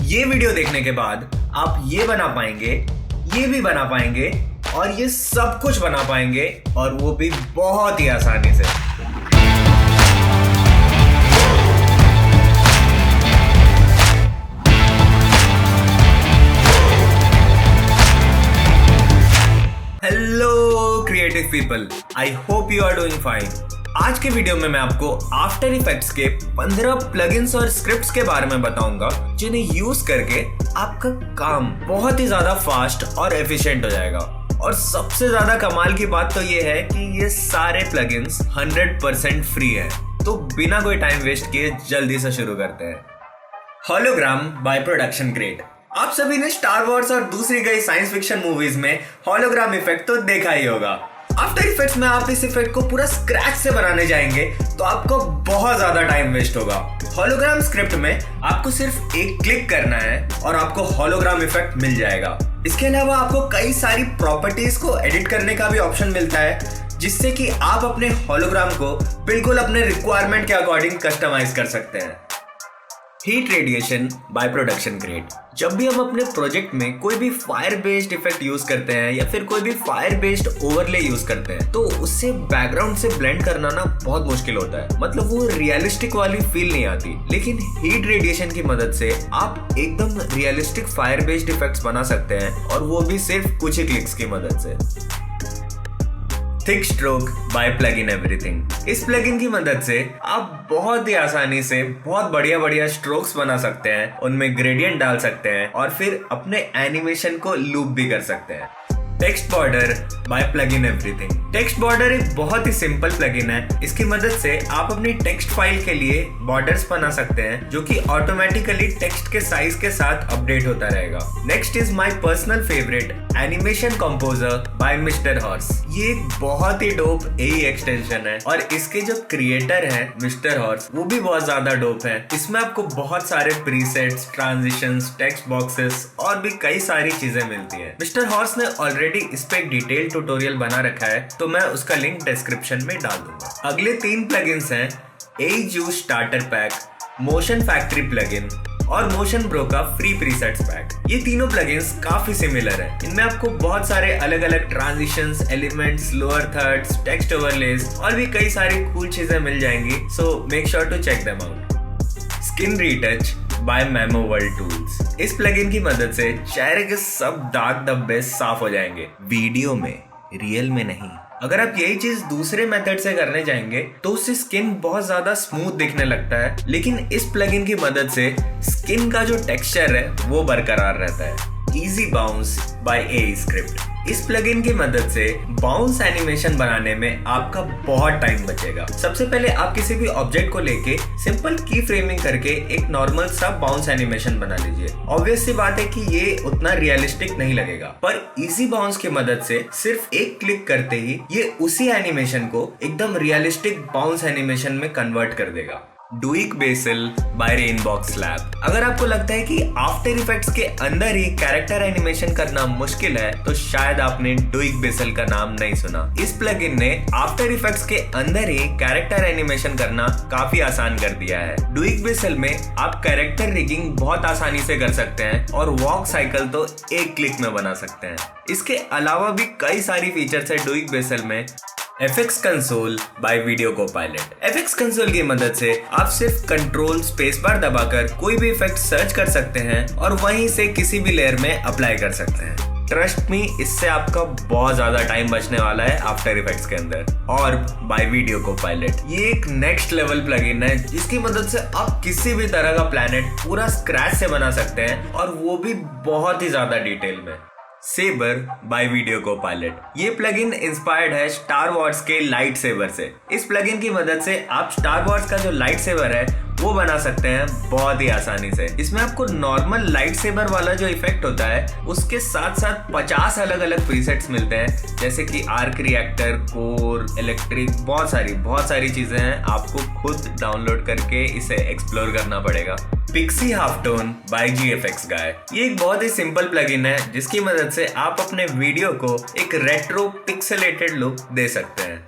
ये वीडियो देखने के बाद आप ये बना पाएंगे, ये भी बना पाएंगे और ये सब कुछ बना पाएंगे, और वो भी बहुत ही आसानी से। Hello creative people, I hope you are doing fine. आज के वीडियो में मैं आपको आफ्टर इफेक्ट्स के 15 प्लगइन्स और स्क्रिप्ट्स के बारे में बताऊंगा जिन्हें यूज करके आपका काम बहुत ही ज्यादा फास्ट और एफिशिएंट हो जाएगा। और सबसे ज्यादा कमाल की बात तो ये है कि ये सारे प्लगइन्स 100% फ्री है। तो बिना कोई टाइम वेस्ट किए जल्दी से शुरू करते हैं। Hologram by production grade. आप सभी ने स्टार वॉर्स और दूसरी कई साइंस फिक्शन मूवीज में होलोग्राम इफेक्ट तो देखा ही होगा। आफ्टर इफेक्ट्स में आप इस इफेक्ट को पूरा स्क्रैच से बनाने जाएंगे तो आपको बहुत ज्यादा टाइम वेस्ट होगा। होलोग्राम स्क्रिप्ट में आपको सिर्फ एक क्लिक करना है और आपको होलोग्राम इफेक्ट मिल जाएगा। इसके अलावा आपको कई सारी प्रॉपर्टीज को एडिट करने का भी ऑप्शन मिलता है, जिससे कि आप अपने होलोग्राम को बिल्कुल अपने रिक्वायरमेंट के अकॉर्डिंग कस्टमाइज कर सकते हैं। Heat radiation by production grade. जब भी हम अपने प्रोजेक्ट में कोई भी फायर बेस्ड इफेक्ट यूज करते हैं या फिर कोई भी फायर बेस्ड ओवरले यूज करते हैं तो उससे बैकग्राउंड से ब्लेंड करना ना बहुत मुश्किल होता है। मतलब वो रियलिस्टिक वाली फील नहीं आती। लेकिन हीट रेडिएशन की मदद से आप एकदम रियलिस्टिक फायर बेस्ड इफेक्ट्स बना सकते हैं, और वो भी सिर्फ कुछ ही क्लिक्स की मदद से। Thick stroke bye plugin everything. इस प्लगइन की मदद से आप बहुत ही आसानी से बहुत बढ़िया स्ट्रोक्स बना सकते हैं, उनमें ग्रेडियंट डाल सकते हैं और फिर अपने एनिमेशन को लूप भी कर सकते हैं। Text border by plugin everything. Text border एक बहुत ही सिंपल प्लगइन है। इसकी मदद से आप अपनी टेक्स्ट फाइल के लिए बॉर्डर्स बना सकते हैं जो कि ऑटोमेटिकली टेक्स्ट के साइज के साथ अपडेट होता रहेगा। Next is my personal favourite animation composer by Mister Horse. ये एक बहुत ही डोप एआई एक्सटेंशन है और इसके जो क्रिएटर हैं मिस्टर हॉर्स, वो भी बहुत ज्यादा डोप है। इसमें आपको बहुत सारे प्रीसेट्स, ट्रांजिशंस, टेक्स्ट बॉक्सेस और भी कई सारी चीजें मिलती हैं। मिस्टर हॉर्स ने ऑलरेडी इस पे एक डिटेल ट्यूटोरियल बना रखा है, तो मैं उसका लिंक डिस्क्रिप्शन में डाल दूंगा। अगले 3 प्लगइन्स हैं AI juice starter pack, motion factory plugin और मोशन ब्रो का फ्री प्रीसेट्स पैक। ये तीनों प्लगइन्स काफी सिमिलर हैं। इनमें आपको बहुत सारे अलग अलग transitions, elements, lower thirds, text overlays और भी कई सारी कूल चीजें मिल जाएंगी। So make sure to check them out. Skin retouch by memo world tools. इस प्लगइन की मदद से चेहरे के सब दाग धब्बे साफ हो जाएंगे, वीडियो में, रियल में नहीं। अगर आप यही चीज दूसरे मेथड से करने जाएंगे तो उससे स्किन बहुत ज्यादा स्मूथ दिखने लगता है, लेकिन इस प्लगइन की मदद से स्किन का जो टेक्सचर है वो बरकरार रहता है। Easy bounce bye AI script. इस प्लगइन की मदद से बाउंस एनिमेशन बनाने में आपका बहुत टाइम बचेगा। सबसे पहले आप किसी भी ऑब्जेक्ट को लेके सिंपल की फ्रेमिंग करके एक नॉर्मल सा बाउंस एनिमेशन बना लीजिए। ऑब्वियस सी बात है कि ये उतना रियलिस्टिक नहीं लगेगा, पर इजी बाउंस की मदद से सिर्फ एक क्लिक करते ही ये उसी एनिमेशन को एकदम रियलिस्टिक बाउंस एनिमेशन में कन्वर्ट कर देगा। डुइक बेसल बाय रेनबॉक्स लैब। अगर आपको लगता है कि आफ्टर इफेक्ट्स के अंदर ही कैरेक्टर एनिमेशन करना मुश्किल है तो शायद आपने डुइक बेसल का नाम नहीं सुना। इस प्लगइन ने आफ्टर इफेक्ट्स के अंदर ही कैरेक्टर एनिमेशन करना काफी आसान कर दिया है। डुइक बेसल में आप कैरेक्टर रिगिंग बहुत आसानी से कर सकते हैं और वॉक साइकिल तो एक क्लिक में बना सकते हैं। इसके अलावा भी कई सारी फीचर्स है डुइक बेसल में। FX console by Video Copilot. FX console की मदद से आप सिर्फ कंट्रोल स्पेस बार दबाकर कोई भी इफेक्ट सर्च कर सकते हैं और वहीं से किसी भी लेयर में अप्लाई कर सकते हैं। ट्रस्ट मी, इससे आपका बहुत ज्यादा टाइम बचने वाला है आफ्टर इफेक्ट्स के अंदर। और बाय वीडियो कोपायलट, ये एक नेक्स्ट लेवल प्लगइन है जिसकी मदद से आप किसी भी तरह का प्लैनेट पूरा स्क्रैच से बना सकते हैं, और वो भी बहुत ही ज्यादा डिटेल में। Saber by Video Copilot. ये प्लगइन इंस्पायर्ड है स्टार वॉर्स के लाइट सेबर से। इस प्लगइन की मदद से आप स्टार वॉर्स का जो लाइट सेबर है वो बना सकते हैं बहुत ही आसानी से। इसमें आपको नॉर्मल लाइट सेबर वाला जो इफेक्ट होता है उसके साथ साथ 50 अलग अलग प्रीसेट्स मिलते हैं, जैसे कि आर्क रिएक्टर, कोर, इलेक्ट्रिक, बहुत सारी चीजें हैं। आपको खुद डाउनलोड करके इसे एक्सप्लोर करना पड़ेगा। Pixie half tone by GFX guy. ये एक बहुत ही सिंपल प्लगइन है जिसकी मदद से आप अपने वीडियो को एक रेट्रो पिक्सेलेटेड लुक दे सकते हैं।